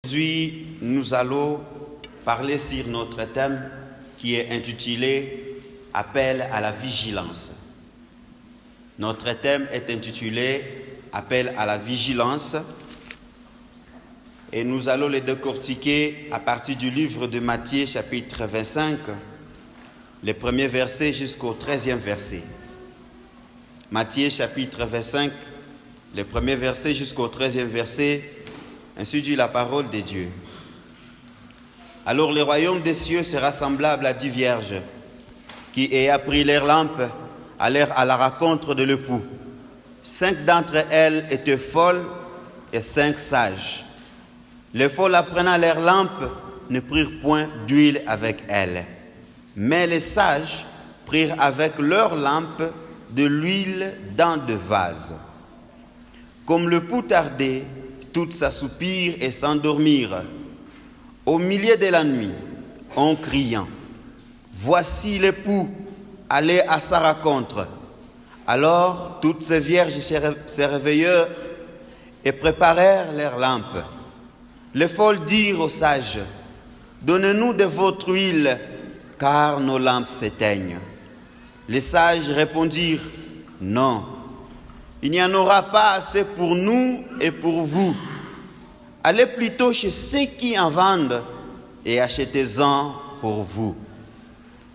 Aujourd'hui, nous allons parler sur notre thème qui est intitulé « Appel à la vigilance ». Notre thème est intitulé « Appel à la vigilance » et nous allons le décortiquer à partir du livre de Matthieu chapitre 25, les premiers versets jusqu'au 13e verset. Matthieu chapitre 25, les premiers versets jusqu'au 13e verset. Ainsi dit la parole de Dieu. Alors le royaume des cieux sera semblable à 10 vierges qui, ayant pris leurs lampes, allèrent à la rencontre de l'époux. 5 d'entre elles étaient folles et 5 sages. Les folles, apprenant leurs lampes, ne prirent point d'huile avec elles. Mais les sages prirent avec leurs lampes de l'huile dans des vases. Comme l'époux tardait, toutes s'assoupirent et s'endormirent. Au milieu de la nuit, en criant, « Voici l'époux, allez à sa rencontre. » Alors toutes ces vierges se réveillèrent et préparèrent leurs lampes. Les folles dirent aux sages, « Donnez-nous de votre huile, car nos lampes s'éteignent. » Les sages répondirent, « Non. Il n'y en aura pas assez pour nous et pour vous. Allez plutôt chez ceux qui en vendent et achetez-en pour vous. »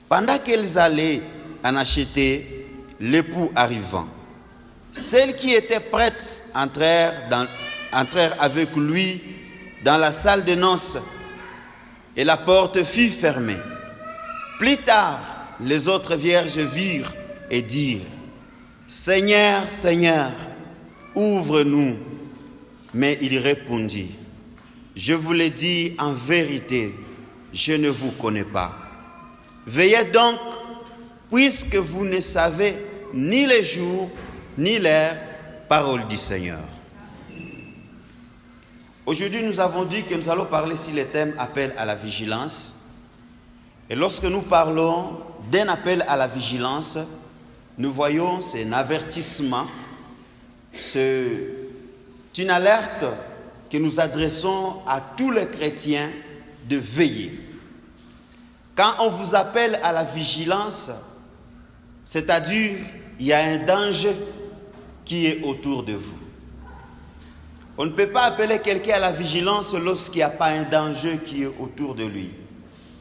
Pendant qu'elles allaient en acheter, l'époux arrivant, celles qui étaient prêtes entrèrent avec lui dans la salle de noces et la porte fut fermée. Plus tard, les autres vierges virent et dirent, « Seigneur, Seigneur, ouvre-nous. » Mais il répondit, « Je vous le dis en vérité, je ne vous connais pas. Veillez donc, puisque vous ne savez ni le jour, ni l'heure, parole du Seigneur. » Aujourd'hui, nous avons dit que nous allons parler sur le thème « Appel à la vigilance ». Et lorsque nous parlons d'un appel à la vigilance, nous voyons, c'est un avertissement, c'est une alerte que nous adressons à tous les chrétiens de veiller. Quand on vous appelle à la vigilance, c'est-à-dire il y a un danger qui est autour de vous. On ne peut pas appeler quelqu'un à la vigilance lorsqu'il n'y a pas un danger qui est autour de lui.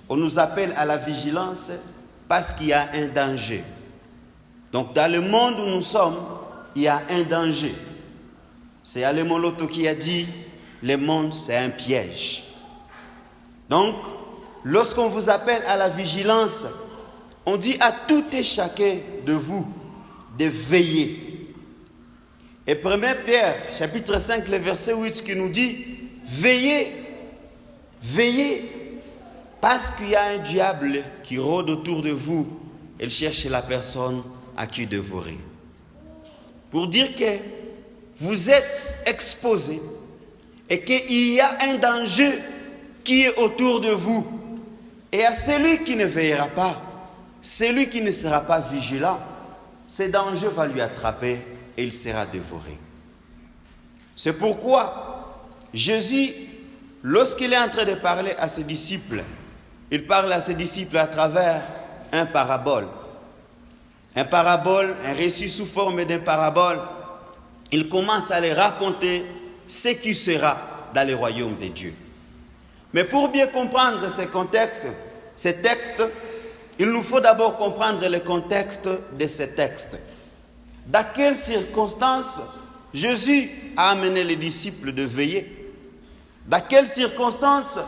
On nous appelle à la vigilance parce qu'il y a un danger. Donc dans le monde où nous sommes, il y a un danger. C'est Alain Moloto qui a dit, le monde c'est un piège. Donc, lorsqu'on vous appelle à la vigilance, on dit à tout et chacun de vous de veiller. Et 1 Pierre, chapitre 5, le verset 8 qui nous dit, veillez, veillez, parce qu'il y a un diable qui rôde autour de vous, il cherche la personne à qui dévorer. Pour dire que vous êtes exposés et qu'il y a un danger qui est autour de vous. Et à celui qui ne veillera pas, celui qui ne sera pas vigilant, ce danger va lui attraper et il sera dévoré. C'est pourquoi Jésus, lorsqu'il est en train de parler à ses disciples, il parle à ses disciples à travers un parabole. Un parabole, un récit sous forme d'un parabole. Il commence à les raconter ce qui sera dans le royaume de Dieu. Mais pour bien comprendre ce contexte, ces textes, il nous faut d'abord comprendre le contexte de ces textes. Dans quelles circonstances Jésus a amené les disciples de veiller? Dans quelles circonstances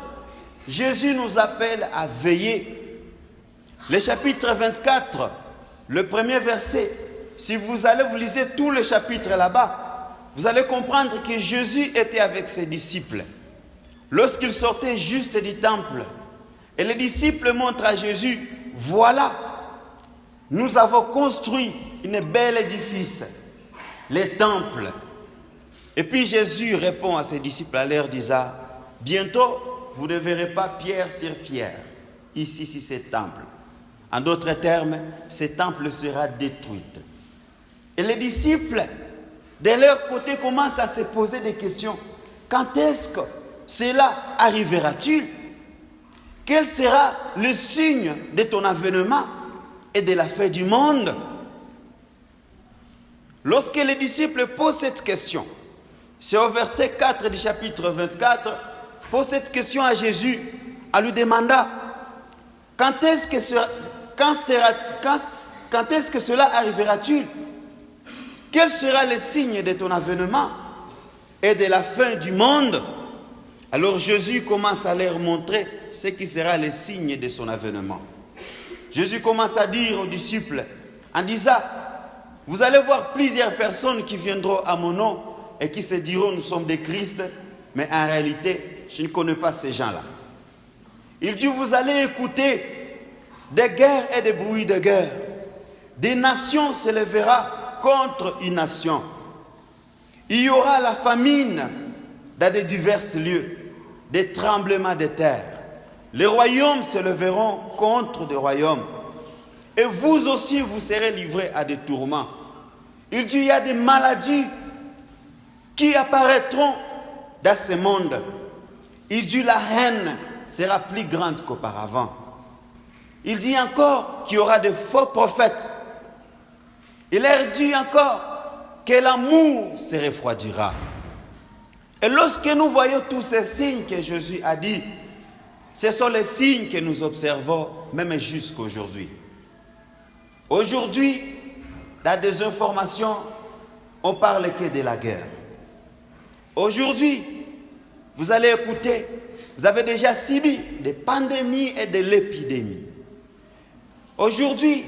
Jésus nous appelle à veiller? Le chapitre 24, le premier verset, si vous allez vous lisez tout le chapitre là-bas, vous allez comprendre que Jésus était avec ses disciples. Lorsqu'il sortait juste du temple, et les disciples montrent à Jésus, voilà, nous avons construit un bel édifice, le temple. Et puis Jésus répond à ses disciples en leur disant, bientôt vous ne verrez pas pierre sur pierre, ici, c'est temple. En d'autres termes, ce temple sera détruit. Et les disciples, de leur côté, commencent à se poser des questions. Quand est-ce que cela arrivera-t-il? Quel sera le signe de ton avènement et de la fin du monde? Lorsque les disciples posent cette question, c'est au verset 4 du chapitre 24, pose cette question à Jésus, en lui demandant quand est-ce que cela arrivera-t-il? Quel sera le signe de ton avènement et de la fin du monde? Alors Jésus commence à leur montrer ce qui sera le signe de son avènement. Jésus commence à dire aux disciples, en disant, vous allez voir plusieurs personnes qui viendront à mon nom et qui se diront, nous sommes des Christ, mais en réalité, je ne connais pas ces gens-là. Il dit, vous allez écouter des guerres et des bruits de guerre. Des nations se lèveront contre une nation. Il y aura la famine dans de divers lieux, des tremblements de terre. Les royaumes se lèveront contre des royaumes. Et vous aussi, vous serez livrés à des tourments. Il dit, il y a des maladies qui apparaîtront dans ce monde. Il dit, la haine sera plus grande qu'auparavant. Il dit encore qu'il y aura de faux prophètes. Il leur dit encore que l'amour se refroidira. Et lorsque nous voyons tous ces signes que Jésus a dit, ce sont les signes que nous observons même jusqu'à aujourd'hui. Aujourd'hui, dans des informations, on parle que de la guerre. Aujourd'hui, vous allez écouter, vous avez déjà subi des pandémies et de l'épidémie. Aujourd'hui,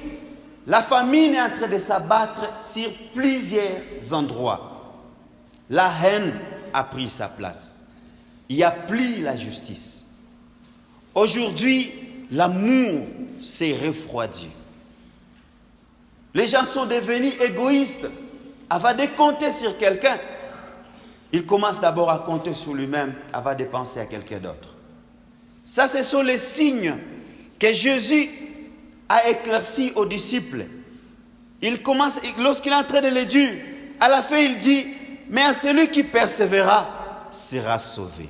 la famine est en train de s'abattre sur plusieurs endroits. La haine a pris sa place. Il n'y a plus la justice. Aujourd'hui, l'amour s'est refroidi. Les gens sont devenus égoïstes. Avant de compter sur quelqu'un, ils commencent d'abord à compter sur lui-même avant de penser à quelqu'un d'autre. Ça, ce sont les signes que Jésus a éclairci aux disciples. Il commence, lorsqu'il est en train de le dire, à la fin il dit, mais à celui qui persévérera sera sauvé.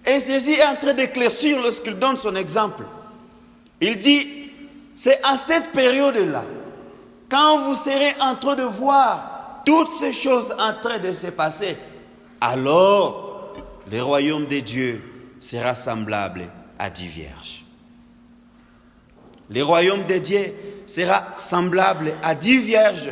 Et Jésus est en train d'éclaircir lorsqu'il donne son exemple. Il dit, c'est à cette période-là, quand vous serez en train de voir toutes ces choses en train de se passer, alors le royaume de Dieu sera semblable à 10 vierges. Le royaume de Dieu sera semblable à 10 vierges.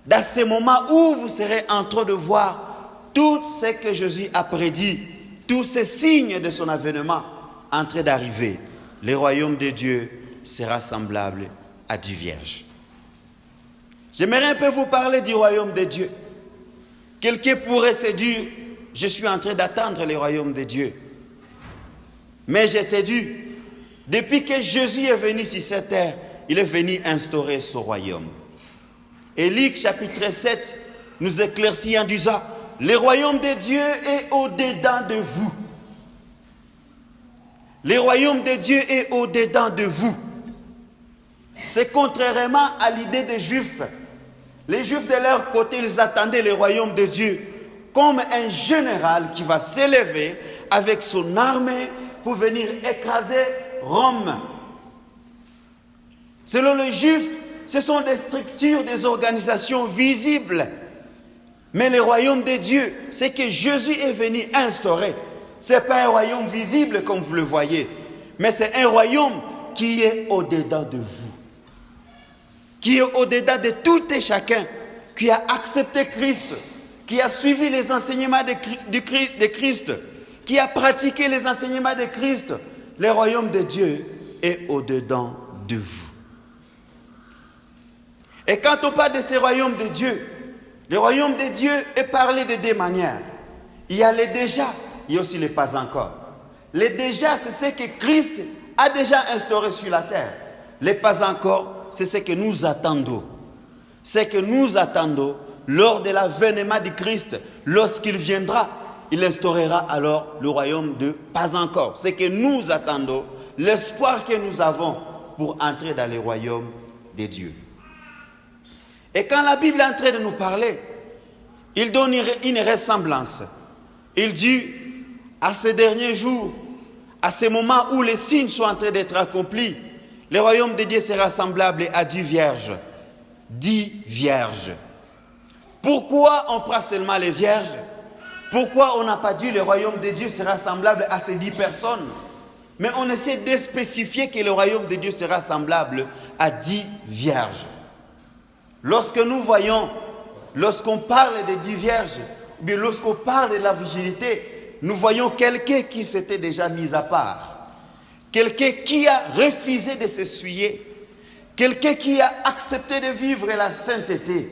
Dans ce moment où vous serez en train de voir tout ce que Jésus a prédit, tous ces signes de son avènement en train d'arriver, le royaume de Dieu sera semblable à 10 vierges. J'aimerais un peu vous parler du royaume de Dieu. Quelqu'un pourrait se dire, je suis en train d'attendre le royaume de Dieu. Mais je t'ai dit, depuis que Jésus est venu sur cette terre, il est venu instaurer ce royaume. Et Luc chapitre 7 nous éclaircit en disant, le royaume de Dieu est au-dedans de vous. Le royaume de Dieu est au-dedans de vous. C'est contrairement à l'idée des Juifs. Les Juifs de leur côté, ils attendaient le royaume de Dieu comme un général qui va s'élever avec son armée pour venir écraser Rome. Selon les Juifs, ce sont des structures, des organisations visibles. Mais le royaume de Dieu, c'est que Jésus est venu instaurer. Ce n'est pas un royaume visible comme vous le voyez, mais c'est un royaume qui est au-dedans de vous. Qui est au-dedans de tout et chacun qui a accepté Christ, qui a suivi les enseignements de Christ, qui a pratiqué les enseignements de Christ. Le royaume de Dieu est au-dedans de vous. Et quand on parle de ce royaume de Dieu, le royaume de Dieu est parlé de deux manières. Il y a les déjà, il y a aussi les pas encore. Les déjà, c'est ce que Christ a déjà instauré sur la terre. Les pas encore, c'est ce que nous attendons. Ce que nous attendons lors de l'avènement de Christ. Lorsqu'il viendra, il instaurera alors le royaume de pas encore. Ce que nous attendons, l'espoir que nous avons pour entrer dans le royaume de Dieu. Et quand la Bible est en train de nous parler, il donne une ressemblance. Il dit, à ces derniers jours, à ces moments où les signes sont en train d'être accomplis, le royaume de Dieu sera semblable à 10 vierges. 10 vierges. Pourquoi on prend seulement les vierges? Pourquoi on n'a pas dit le royaume de Dieu sera semblable à ces 10 personnes? Mais on essaie de spécifier que le royaume de Dieu sera semblable à 10 vierges. Lorsque nous voyons, lorsqu'on parle de 10 vierges, bien lorsqu'on parle de la virginité, nous voyons quelqu'un qui s'était déjà mis à part. Quelqu'un qui a refusé de s'essuyer. Quelqu'un qui a accepté de vivre la sainteté.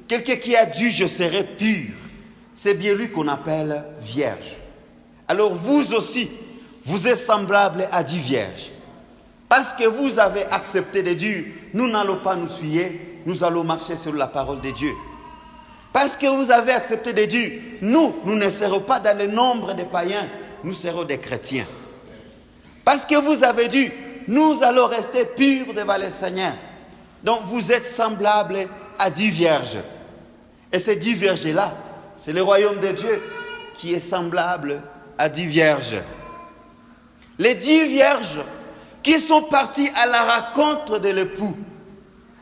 Quelqu'un qui a dit « je serai pur ». C'est bien lui qu'on appelle vierge. Alors vous aussi, vous êtes semblables à 10 vierges. Parce que vous avez accepté de dire « nous n'allons pas nous souiller, nous allons marcher sur la parole de Dieu ». Parce que vous avez accepté de dire « nous ne serons pas dans le nombre des païens, nous serons des chrétiens ». Parce que vous avez dit « nous allons rester purs devant le Seigneur ». Donc vous êtes semblables à 10 vierges. Et ces 10 vierges-là, c'est le royaume de Dieu qui est semblable à 10 vierges. Les 10 vierges qui sont parties à la rencontre de l'époux.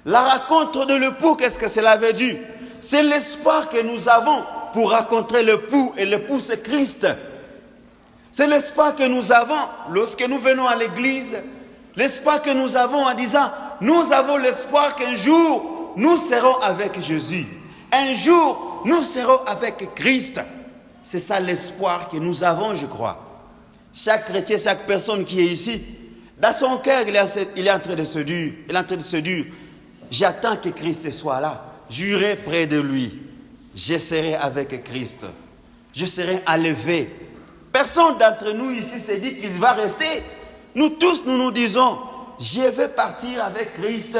La rencontre de l'époux, qu'est-ce que cela veut dire? C'est l'espoir que nous avons pour rencontrer l'époux, et l'époux c'est Christ. C'est l'espoir que nous avons lorsque nous venons à l'église, l'espoir que nous avons en disant, nous avons l'espoir qu'un jour nous serons avec Jésus. Un jour nous serons avec Christ. C'est ça l'espoir que nous avons, je crois. Chaque chrétien, chaque personne qui est ici, dans son cœur, il est en train de se dire, j'attends que Christ soit là. J'irai près de lui. Je serai avec Christ. Je serai enlevé. Personne d'entre nous ici s'est dit qu'il va rester. Nous tous, nous nous disons, je vais partir avec Christ.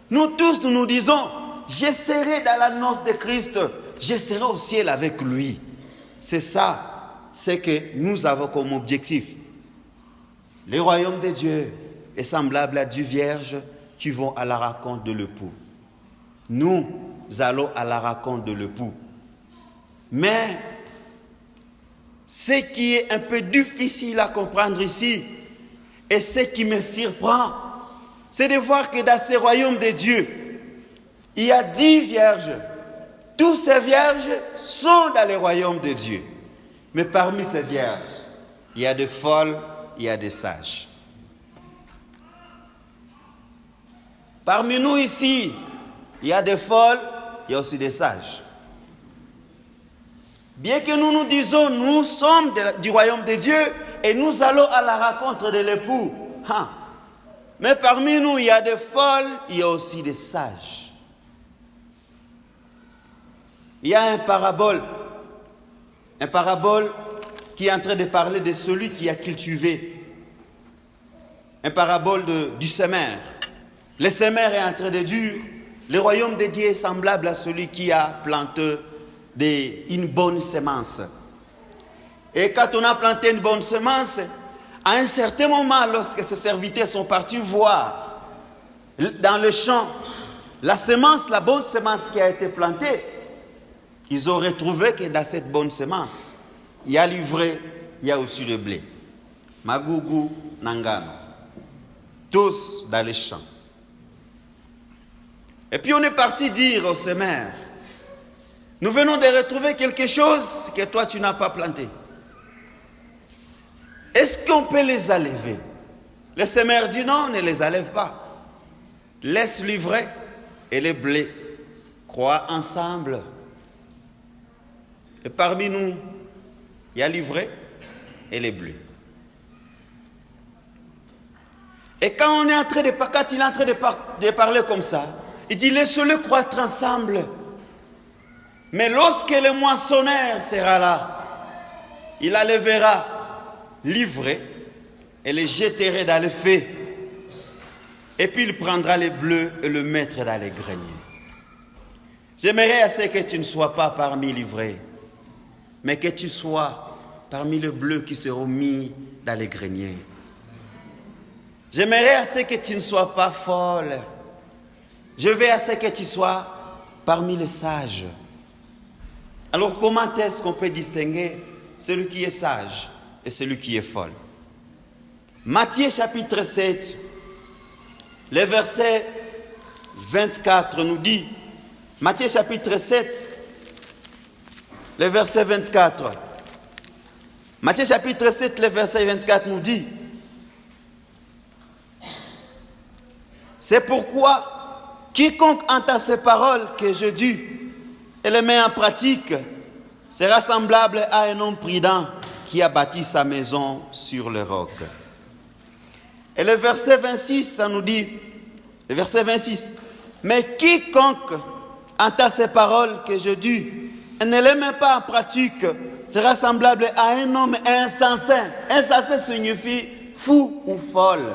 Nous tous, nous nous disons, je serai dans la noce de Christ. Je serai au ciel avec lui. C'est ça, c'est que nous avons comme objectif. Le royaume de Dieu est semblable à 10 vierges qui vont à la rencontre de l'époux. Nous allons à la rencontre de l'époux. Mais ce qui est un peu difficile à comprendre ici, et ce qui me surprend, c'est de voir que dans ce royaume de Dieu, il y a 10 vierges. Toutes ces vierges sont dans le royaume de Dieu. Mais parmi ces vierges, il y a des folles, il y a des sages. Parmi nous ici, il y a des folles, il y a aussi des sages. Bien que nous nous disons, nous sommes du royaume de Dieu et nous allons à la rencontre de l'époux. Mais parmi nous, il y a des folles, il y a aussi des sages. Il y a une parabole qui est en train de parler de celui qui a cultivé. Une parabole du semeur. Le semeur est en train de dire, le royaume de Dieu est semblable à celui qui a planté une bonne semence. Et quand on a planté une bonne semence, à un certain moment, lorsque ses serviteurs sont partis voir dans le champ la bonne semence qui a été plantée, ils ont retrouvé que dans cette bonne semence, il y a l'ivraie, il y a aussi le blé. Magougou, Nangano. Tous dans les champs. Et puis on est parti dire au semeur, nous venons de retrouver quelque chose que toi tu n'as pas planté. Est-ce qu'on peut les enlever? Le semeur dit non, ne les enlève pas. Laisse l'ivraie et le blé. Croient ensemble. Et parmi nous, il y a l'ivraie et le blé. Et quand il est en train de parler comme ça, il dit laisse-le croître ensemble. Mais lorsque le moissonneur sera là, il enlèvera l'ivraie et le jettera dans le feu. Et puis il prendra les bleus et le mettra dans les greniers. J'aimerais assez que tu ne sois pas parmi l'ivraie, mais que tu sois parmi les bleus qui seront mis dans les greniers. J'aimerais assez que tu ne sois pas folle. Je veux assez que tu sois parmi les sages. Alors comment est-ce qu'on peut distinguer celui qui est sage et celui qui est folle? Matthieu chapitre 7, le verset 24 nous dit, Matthieu chapitre 7, le verset 24. Matthieu chapitre 7, le verset 24 nous dit, c'est pourquoi quiconque entend ces paroles que je dis et les met en pratique sera semblable à un homme prudent qui a bâti sa maison sur le roc. Et le verset 26, ça nous dit, le verset 26, mais quiconque entend ces paroles que je dis et ne les met pas en pratique sera semblable à un homme insensé. Insensé signifie fou ou folle,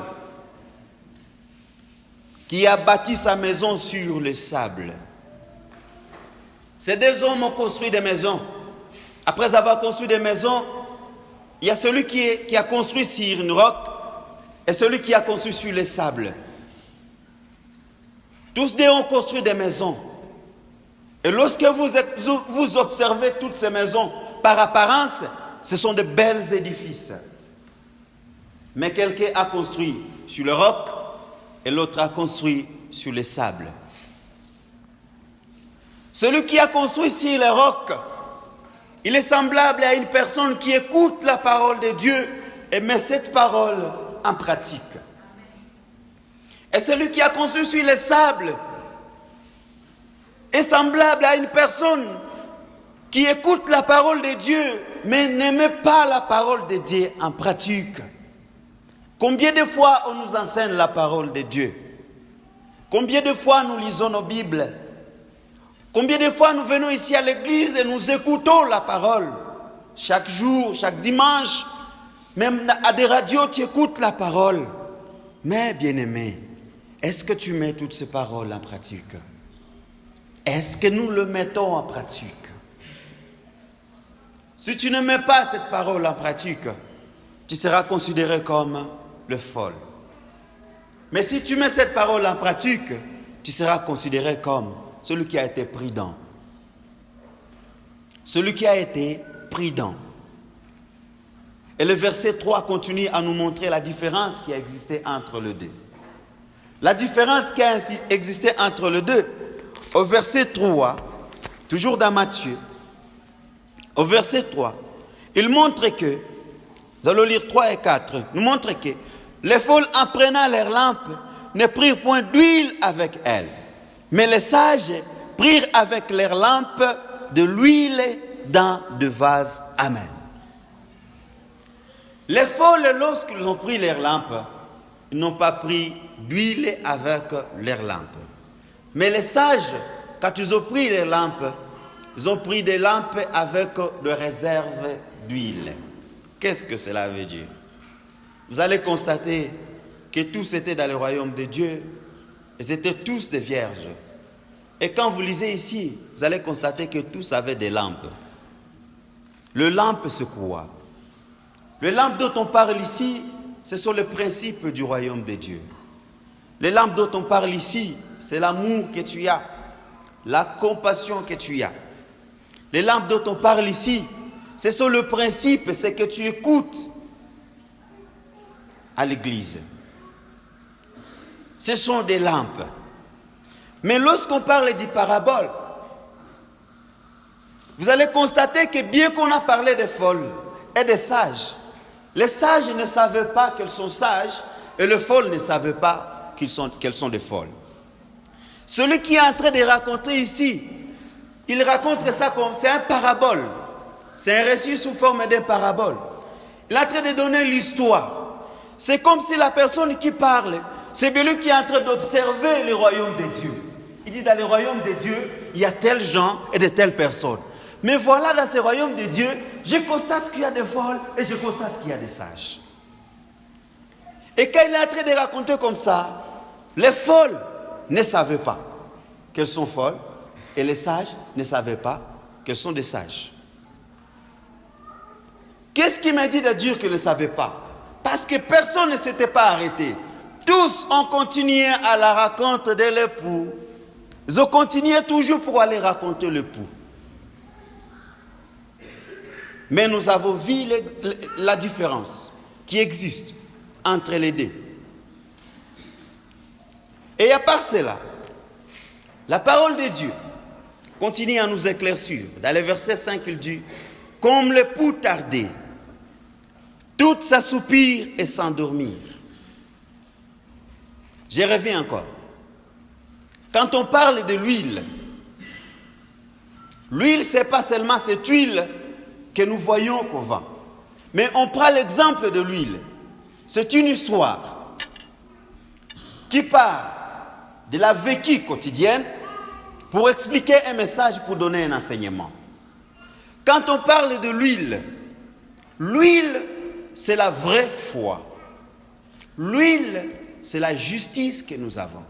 qui a bâti sa maison sur le sable. Ces deux hommes ont construit des maisons. Après avoir construit des maisons, il y a celui qui a construit sur une roc et celui qui a construit sur le sable. Tous deux ont construit des maisons. Et lorsque vous observez toutes ces maisons, par apparence, ce sont de belles édifices. Mais quelqu'un a construit sur le roc et l'autre a construit sur le sable. Celui qui a construit sur le roc, il est semblable à une personne qui écoute la parole de Dieu et met cette parole en pratique. Et celui qui a construit sur le sable est semblable à une personne qui écoute la parole de Dieu mais ne met pas la parole de Dieu en pratique. Combien de fois on nous enseigne la parole de Dieu? Combien de fois nous lisons nos Bibles? Combien de fois nous venons ici à l'église et nous écoutons la parole? Chaque jour, chaque dimanche, même à des radios, tu écoutes la parole. Mais bien-aimé, est-ce que tu mets toutes ces paroles en pratique? Est-ce que nous le mettons en pratique? Si tu ne mets pas cette parole en pratique, tu seras considéré comme le folle. Mais si tu mets cette parole en pratique, tu seras considéré comme celui qui a été prudent. Celui qui a été prudent. Et le verset 3 continue à nous montrer la différence qui a existé entre les deux. La différence qui a existé entre les deux, au verset 3, toujours dans Matthieu, au verset 3, il montre que, nous allons lire 3 et 4, nous montre que les folles en prenant leurs lampes ne prirent point d'huile avec elles. Mais les sages prirent avec leurs lampes de l'huile dans de vases. Amen. Les folles, lorsqu'ils ont pris leurs lampes, ils n'ont pas pris d'huile avec leurs lampes. Mais les sages, quand ils ont pris les lampes, ils ont pris des lampes avec de réserves d'huile. Qu'est-ce que cela veut dire? Vous allez constater que tous étaient dans le royaume de Dieu. Ils étaient tous des vierges. Et quand vous lisez ici, vous allez constater que tous avaient des lampes. Le lampe, c'est quoi? Les lampes dont on parle ici, ce sont les principes du royaume de Dieu. Les lampes dont on parle ici, c'est l'amour que tu as, la compassion que tu as. Les lampes dont on parle ici, ce sont le principe, c'est que tu écoutes à l'église. Ce sont des lampes. Mais lorsqu'on parle des paraboles, vous allez constater que bien qu'on a parlé des folles et des sages, les sages ne savaient pas qu'elles sont sages et les folles ne savaient pas qu'elles sont des folles. Celui qui est en train de raconter ici, il raconte ça comme c'est un parabole. C'est un récit sous forme d'un parabole. Il est en train de donner l'histoire. C'est comme si la personne qui parle, c'est lui qui est en train d'observer le royaume de Dieu. Il dit dans le royaume de Dieu, il y a tels gens et de telles personnes. Mais voilà, dans ce royaume de Dieu, je constate qu'il y a des folles et je constate qu'il y a des sages. Et quand il est en train de raconter comme ça, les folles ne savaient pas qu'elles sont folles et les sages ne savaient pas qu'elles sont des sages. Qu'est-ce qui m'a dit de dire qu'ils ne savaient pas? Parce que personne ne s'était pas arrêté. Tous ont continué à la raconte de l'époux. Ils ont continué toujours pour aller raconter l'époux. Mais nous avons vu la différence qui existe entre les deux. Et à part cela, la parole de Dieu continue à nous éclaircir. Dans le verset 5, il dit « Comme l'époux tardé, tout s'assoupir et s'endormir. » Je reviens encore. Quand on parle de l'huile, l'huile, ce n'est pas seulement cette huile que nous voyons qu'au vent. Mais on prend l'exemple de l'huile. C'est une histoire qui part de la vécu quotidienne pour expliquer un message, pour donner un enseignement. Quand on parle de l'huile, l'huile, c'est la vraie foi. L'huile, c'est la justice que nous avons.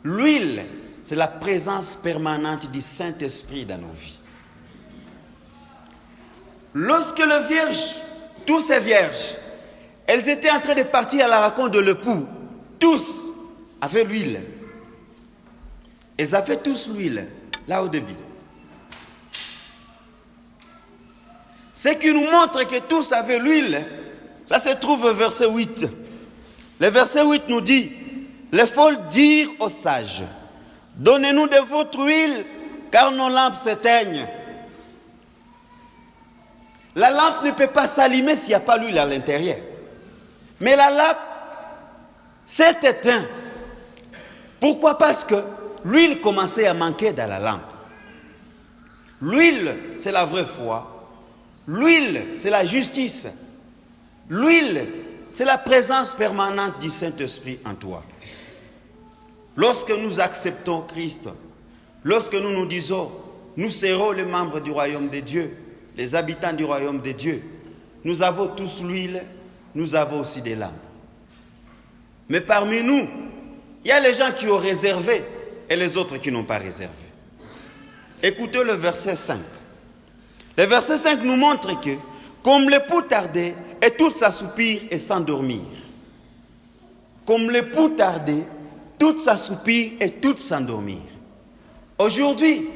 L'huile, c'est la présence permanente du Saint-Esprit dans nos vies. Lorsque les vierges, tous ces vierges, elles étaient en train de partir à la rencontre de l'époux, tous avaient l'huile. Elles avaient tous l'huile, là au début. Ce qui nous montre que tous avaient l'huile, ça se trouve au verset 8. Le verset 8 nous dit, « Les folles dirent aux sages, donnez-nous de votre huile, car nos lampes s'éteignent. » La lampe ne peut pas s'allumer s'il n'y a pas l'huile à l'intérieur. Mais la lampe s'est éteinte. Pourquoi? Parce que l'huile commençait à manquer dans la lampe. L'huile, c'est la vraie foi. L'huile, c'est la justice. L'huile, c'est la présence permanente du Saint-Esprit en toi. Lorsque nous acceptons Christ, lorsque nous nous disons, nous serons les membres du royaume de Dieu, les habitants du royaume de Dieu, nous avons tous l'huile, nous avons aussi des lampes. Mais parmi nous, il y a les gens qui ont réservé et les autres qui n'ont pas réservé. Écoutez le verset 5. Le verset 5 nous montre que, comme l'époux tardait, et tous s'assoupirent et s'endormirent. Comme l'époux tardait, tous s'assoupirent et tous s'endormirent. Aujourd'hui,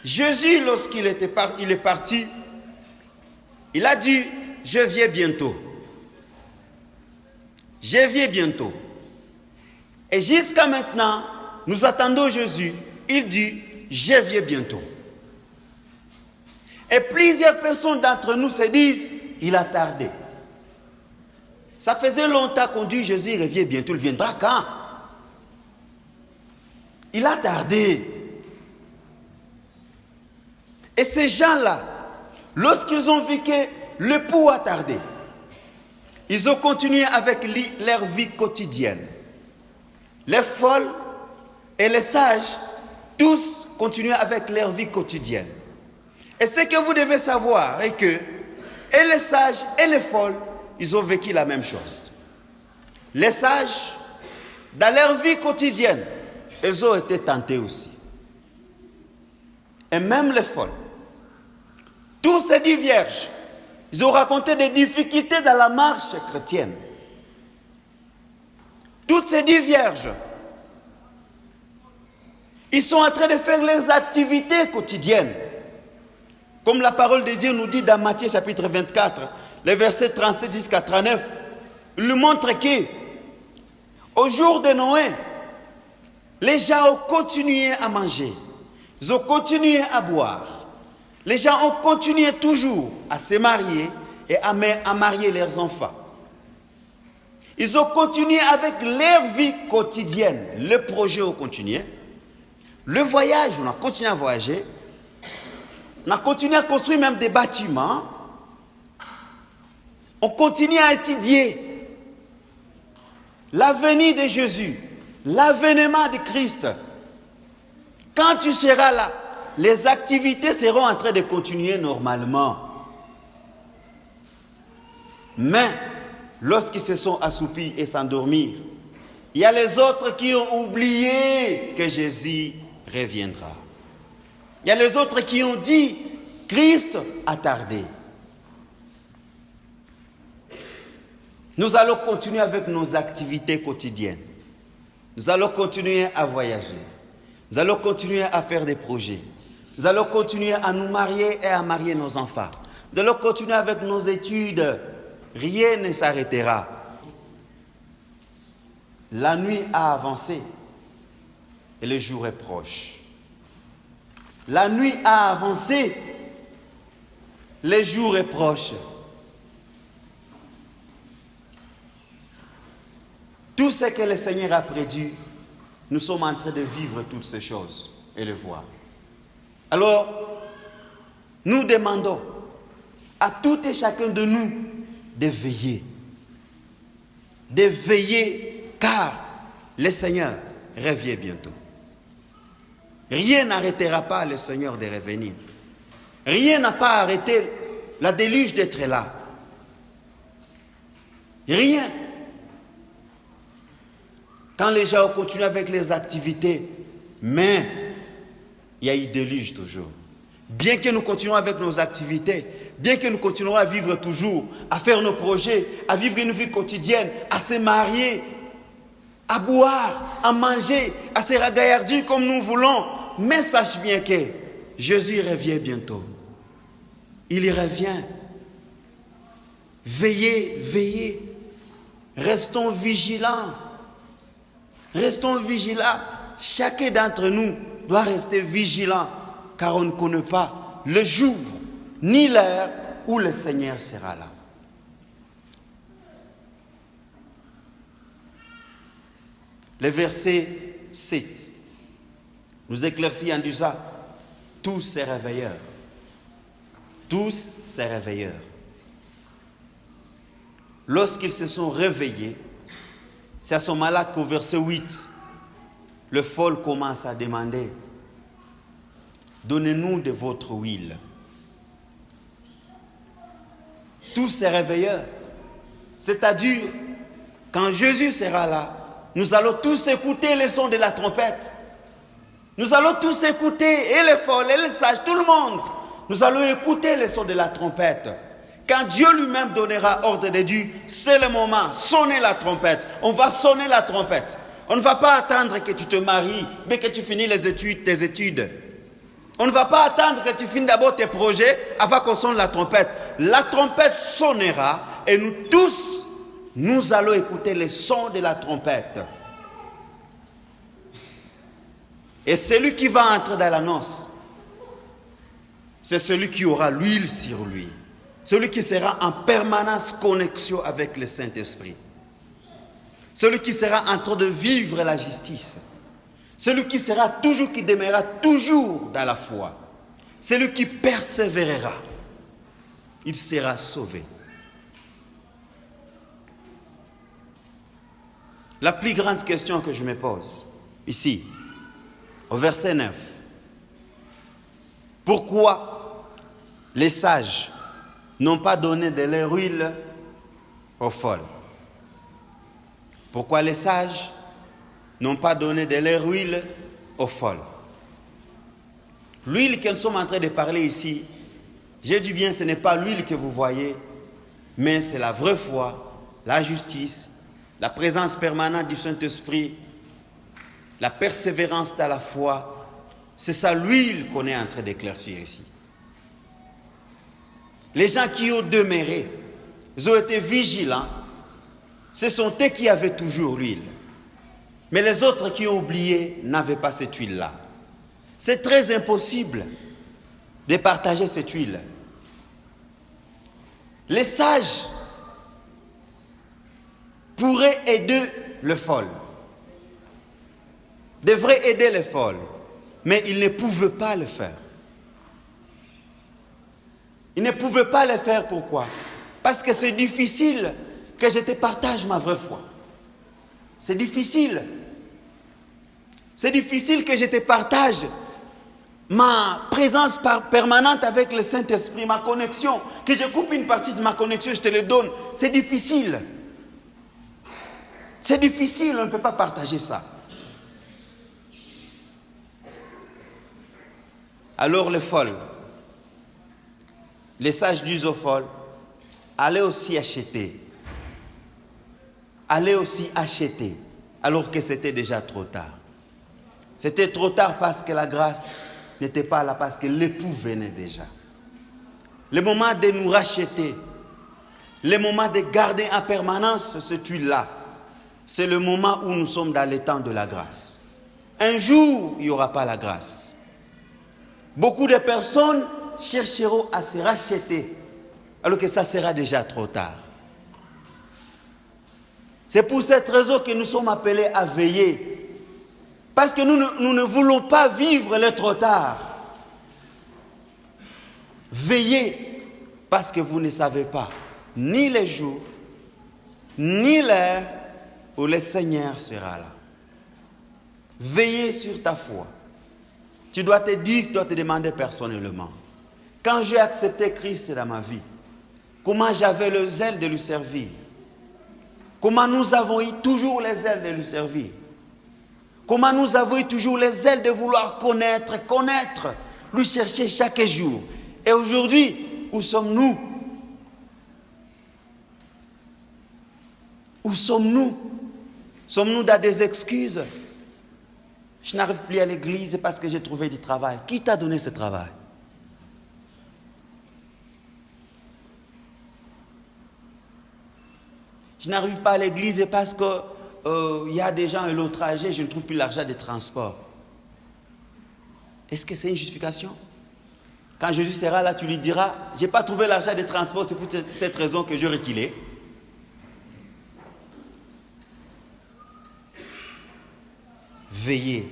Jésus, lorsqu'il est parti, il a dit, je viens bientôt. Je viens bientôt. Et jusqu'à maintenant, nous attendons Jésus. Il dit, je viens bientôt. Et plusieurs personnes d'entre nous se disent, il a tardé. Ça faisait longtemps qu'on dit, Jésus revient bientôt. Il viendra quand? Il a tardé. Et ces gens-là, lorsqu'ils ont vu que l'époux a tardé, ils ont continué avec leur vie quotidienne. Les folles et les sages, tous continuent avec leur vie quotidienne. Et ce que vous devez savoir est que et les sages et les folles, ils ont vécu la même chose. Les sages, dans leur vie quotidienne, ils ont été tentés aussi. Et même les folles. Tous ces 10 vierges, ils ont raconté des difficultés dans la marche chrétienne. Toutes ces 10 vierges, ils sont en train de faire leurs activités quotidiennes. Comme la parole de Dieu nous dit dans Matthieu chapitre 24, les versets 37 jusqu'à 39, il nous montre que, au jour de Noé, les gens ont continué à manger, ils ont continué à boire. Les gens ont continué toujours à se marier et à marier leurs enfants. Ils ont continué avec leur vie quotidienne. Le projet a continué. Le voyage, on a continué à voyager. On a continué à construire même des bâtiments. On continue à étudier l'avenir de Jésus, l'avènement de Christ. Quand tu seras là, les activités seront en train de continuer normalement. Mais, lorsqu'ils se sont assoupis et s'endormirent, il y a les autres qui ont oublié que Jésus reviendra. Il y a les autres qui ont dit, Christ a tardé. Nous allons continuer avec nos activités quotidiennes. Nous allons continuer à voyager. Nous allons continuer à faire des projets. Nous allons continuer à nous marier et à marier nos enfants. Nous allons continuer avec nos études. Rien ne s'arrêtera. La nuit a avancé et le jour est proche. La nuit a avancé, le jour est proche. Tout ce que le Seigneur a prédit, nous sommes en train de vivre toutes ces choses et le voir. Alors, nous demandons à tout et chacun de nous de veiller. De veiller, car le Seigneur revient bientôt. Rien n'arrêtera pas le Seigneur de revenir. Rien n'a pas arrêté la déluge d'être là. Rien. Quand les gens continuent avec les activités, mais il y a eu déluge toujours. Bien que nous continuons avec nos activités, bien que nous continuons à vivre toujours, à faire nos projets, à vivre une vie quotidienne, à se marier, à boire, à manger, à se ragaillardir comme nous voulons, mais sache bien que Jésus revient bientôt. Il revient. Veillez, veillez. Restons vigilants. Restons vigilants. Chacun d'entre nous doit rester vigilant, car on ne connaît pas le jour ni l'heure où le Seigneur sera là. Le verset 7 nous éclaircit en disant, tous ces réveilleurs. Tous ces réveilleurs. Lorsqu'ils se sont réveillés, c'est à ce moment-là qu'au verset 8, le fol commence à demander, donnez-nous de votre huile. Tous ces réveilleurs, c'est-à-dire, quand Jésus sera là, nous allons tous écouter le son de la trompette. Nous allons tous écouter, et les folles, et les sages, tout le monde. Nous allons écouter le son de la trompette. Quand Dieu lui-même donnera ordre de Dieu, c'est le moment, sonnez la trompette. On va sonner la trompette. On ne va pas attendre que tu te maries, mais que tu finis tes études. On ne va pas attendre que tu finisses d'abord tes projets avant qu'on sonne la trompette. La trompette sonnera et nous tous, nous allons écouter le son de la trompette. Et celui qui va entrer dans la noce, c'est celui qui aura l'huile sur lui. Celui qui sera en permanence connexion avec le Saint-Esprit. Celui qui sera en train de vivre la justice. Celui qui sera toujours, qui demeurera toujours dans la foi. Celui qui persévérera. Il sera sauvé. La plus grande question que je me pose, ici, au verset 9. Pourquoi les sages n'ont pas donné de leur huile aux folles? Pourquoi les sages n'ont pas donné de leur huile aux folles? L'huile que nous sommes en train de parler ici, j'ai dit bien, ce n'est pas l'huile que vous voyez, mais c'est la vraie foi, la justice, la présence permanente du Saint-Esprit, la persévérance dans la foi. C'est ça l'huile qu'on est en train d'éclaircir ici. Les gens qui ont demeuré, ils ont été vigilants, ce sont eux qui avaient toujours l'huile. Mais les autres qui ont oublié n'avaient pas cette huile-là. C'est très impossible de partager cette huile. Les sages pourraient aider le fol, devraient aider les folles, mais ils ne pouvaient pas le faire. Ils ne pouvaient pas le faire, pourquoi? Parce que c'est difficile que je te partage ma vraie foi. C'est difficile. C'est difficile que je te partage ma présence permanente avec le Saint-Esprit, ma connexion, que je coupe une partie de ma connexion, je te le donne. C'est difficile. C'est difficile, on ne peut pas partager ça. Alors les folles, les sages disent aux folles, allez aussi acheter. Allez aussi acheter, alors que c'était déjà trop tard. C'était trop tard parce que la grâce n'était pas là, parce que l'époux venait déjà. le moment de nous racheter, le moment de garder en permanence cette huile-là, c'est le moment où nous sommes dans le temps de la grâce. Un jour, il n'y aura pas la grâce. Beaucoup de personnes chercheront à se racheter, alors que ça sera déjà trop tard. C'est pour cette raison que nous sommes appelés à veiller. Parce que nous ne voulons pas vivre le trop tard. Veillez, parce que vous ne savez pas ni les jours, ni l'heure où le Seigneur sera là. Veillez sur ta foi. Tu dois te dire, tu dois te demander personnellement. Quand j'ai accepté Christ dans ma vie, comment j'avais le zèle de lui servir? Comment nous avons eu toujours les ailes de lui servir? Comment nous avons eu toujours les ailes de vouloir connaître, lui chercher chaque jour? Et aujourd'hui, où sommes-nous? Où sommes-nous? Sommes-nous dans des excuses? Je n'arrive plus à l'église parce que j'ai trouvé du travail. Qui t'a donné ce travail? Je n'arrive pas à l'église parce que y a des gens à l'autre trajet, je ne trouve plus l'argent de transport. Est-ce que c'est une justification? Quand Jésus sera là, tu lui diras, je n'ai pas trouvé l'argent de transport, c'est pour cette raison que je reculais. Veillez.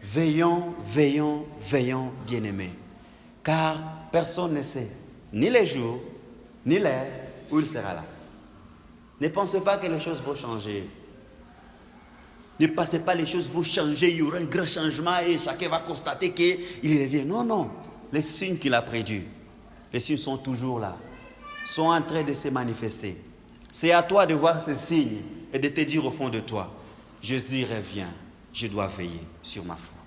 Veillons, veillons, veillons, bien-aimés. Car personne ne sait ni les jours, ni l'heure où il sera là. Ne pensez pas que les choses vont changer. Ne pensez pas que les choses vont changer, il y aura un grand changement et chacun va constater qu'il revient. Non, non. Les signes qu'il a prédits, les signes sont toujours là, sont en train de se manifester. C'est à toi de voir ces signes et de te dire au fond de toi, Jésus revient, je dois veiller sur ma foi.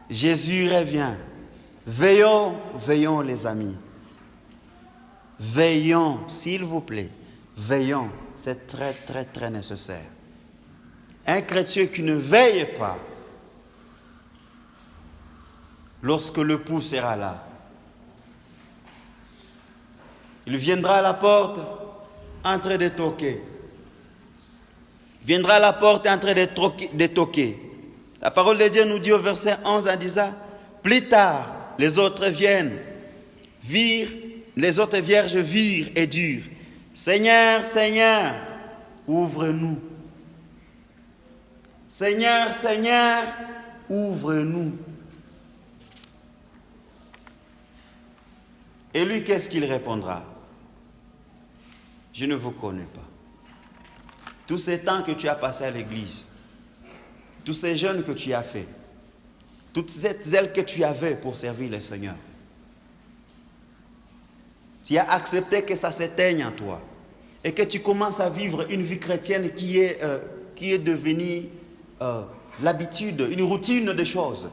Jésus revient. Veillons, veillons les amis. Veillons, s'il vous plaît. Veillons, c'est très, très, très nécessaire. Un chrétien qui ne veille pas, lorsque l'époux sera là, il viendra à la porte en train de toquer. Il viendra à la porte en train de toquer. La parole de Dieu nous dit au verset 11 en disant, plus tard, les autres viennent, les autres vierges virent et dirent, Seigneur, Seigneur, ouvre-nous. Seigneur, Seigneur, ouvre-nous. Et lui, qu'est-ce qu'il répondra? Je ne vous connais pas. Tous ces temps que tu as passé à l'église, tous ces jeûnes que tu as fait, toute cette zèle que tu avais pour servir le Seigneur, tu as accepté que ça s'éteigne en toi et que tu commences à vivre une vie chrétienne qui est devenue l'habitude, une routine des choses.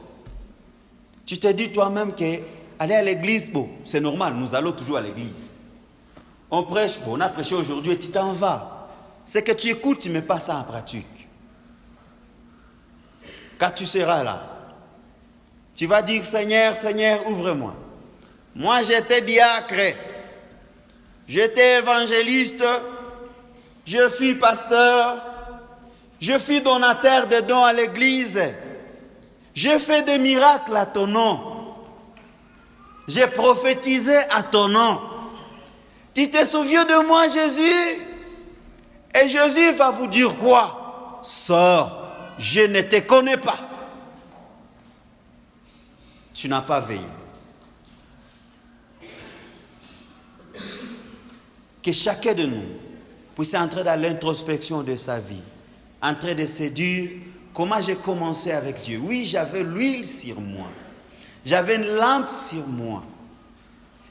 Tu te dis toi-même que aller à l'église, bon, c'est normal, nous allons toujours à l'église. On prêche, bon, on a prêché aujourd'hui et tu t'en vas. C'est que tu écoutes, tu ne mets pas ça en pratique. Quand tu seras là, tu vas dire, Seigneur, Seigneur, ouvre-moi. Moi, j'étais diacre, j'étais évangéliste, je fus pasteur, je fus donateur de dons à l'église, j'ai fait des miracles à ton nom, j'ai prophétisé à ton nom. Tu te souviens de moi, Jésus? Et Jésus va vous dire quoi? Sors, je ne te connais pas. Tu n'as pas veillé. Que chacun de nous puisse entrer dans l'introspection de sa vie, entrer de se dire comment j'ai commencé avec Dieu. Oui, j'avais l'huile sur moi, j'avais une lampe sur moi,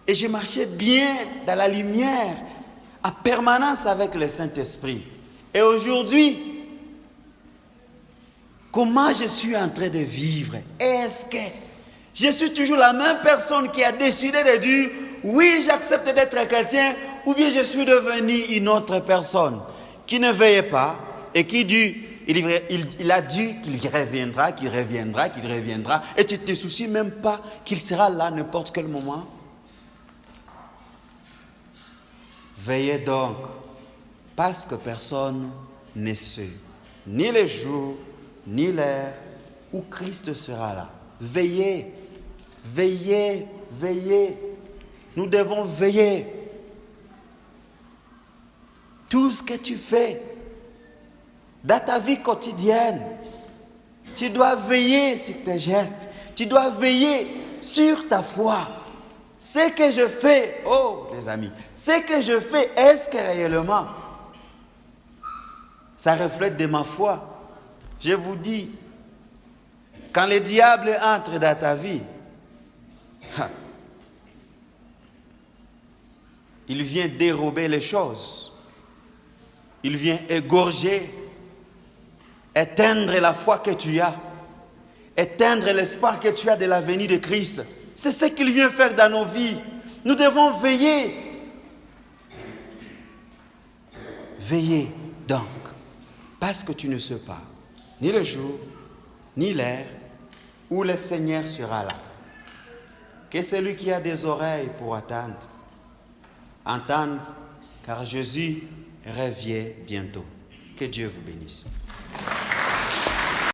et je marchais bien dans la lumière, en permanence avec le Saint-Esprit. Et aujourd'hui, comment je suis en train de vivre? Est-ce que je suis toujours la même personne qui a décidé de dire oui, j'accepte d'être chrétien, ou bien je suis devenu une autre personne qui ne veille pas et qui dit il a dit qu'il reviendra, qu'il reviendra, qu'il reviendra, et tu ne te soucies même pas qu'il sera là n'importe quel moment. Veillez donc, parce que personne ne sait, ni le jour, ni l'heure où Christ sera là. Veillez, veillez, veillez. Nous devons veiller. Tout ce que tu fais dans ta vie quotidienne, tu dois veiller sur tes gestes. Tu dois veiller sur ta foi. Ce que je fais, oh les amis, ce que je fais, est-ce que réellement ça reflète de ma foi? Je vous dis, quand le diable entre dans ta vie, il vient dérober les choses. Il vient égorger, éteindre la foi que tu as, éteindre l'espoir que tu as de la venue de Christ. C'est ce qu'il vient faire dans nos vies. Nous devons veiller. Veillez donc, parce que tu ne sais pas ni le jour, ni l'heure où le Seigneur sera là. Que celui qui a des oreilles pour attendre, entende, car Jésus revient bientôt. Que Dieu vous bénisse.